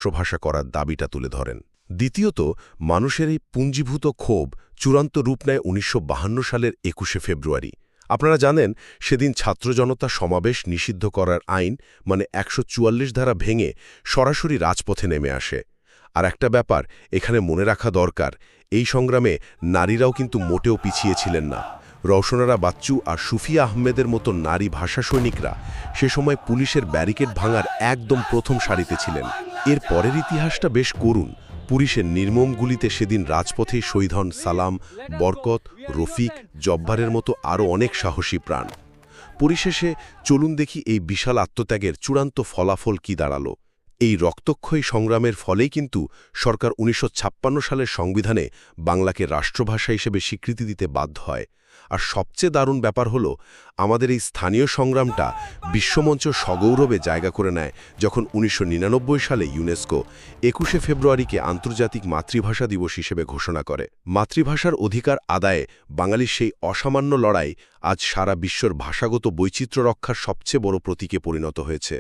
রাষ্ট্রভাষা করার দাবিটা তুলে ধরেন। দ্বিতীয়ত, মানুষের এই পুঞ্জীভূত ক্ষোভ চূড়ান্ত রূপ নেয় ১৯৫২ সালের ২১শে ফেব্রুয়ারি। আপনারা জানেন, সেদিন ছাত্র জনতা সমাবেশ নিষিদ্ধ করার আইন মানে ১৪৪ ধারা ভেঙে সরাসরি রাজপথে নেমে আসে। আর একটা ব্যাপার এখানে মনে রাখা দরকার, এই সংগ্রামে নারীরাও কিন্তু মোটেও পিছিয়ে ছিলেন না। রওশনারা বাচ্চু আর সুফিয়া আহমেদের মতো নারী ভাষা সৈনিকরা সে সময় পুলিশের ব্যারিকেড ভাঙার একদম প্রথম সারিতে ছিলেন। এর পরের ইতিহাসটা বেশ করুণ। পুলিশের নির্মম গুলিতে সেদিন রাজপথেই শহীদ হন সালাম, বরকত, রফিক, জব্বারের মতো আরও অনেক সাহসী প্রাণ। পরিশেষে চলুন দেখি এই বিশাল আত্মত্যাগের চূড়ান্ত ফলাফল কি দাঁড়ালো। এই রক্তক্ষয়ী সংগ্রামের ফলেই কিন্তু সরকার ১৯৫৬ সালের সংবিধানে বাংলাকে রাষ্ট্রভাষা হিসেবে স্বীকৃতি দিতে বাধ্য হয়। আর সবচেয়ে দারুণ ব্যাপার হলো, আমাদের এই স্থানীয় সংগ্রামটা বিশ্বমঞ্চ সগৌরবে জায়গা করে নেয় যখন ১৯৯৯ সালে ইউনেস্কো ২১শে ফেব্রুয়ারিকে আন্তর্জাতিক মাতৃভাষা দিবস হিসেবে ঘোষণা করে। মাতৃভাষার অধিকার আদায়ে বাঙালির সেই অসামান্য লড়াই আজ সারা বিশ্বর ভাষাগত বৈচিত্র্য রক্ষার সবচেয়ে বড় প্রতীকে পরিণত হয়েছে।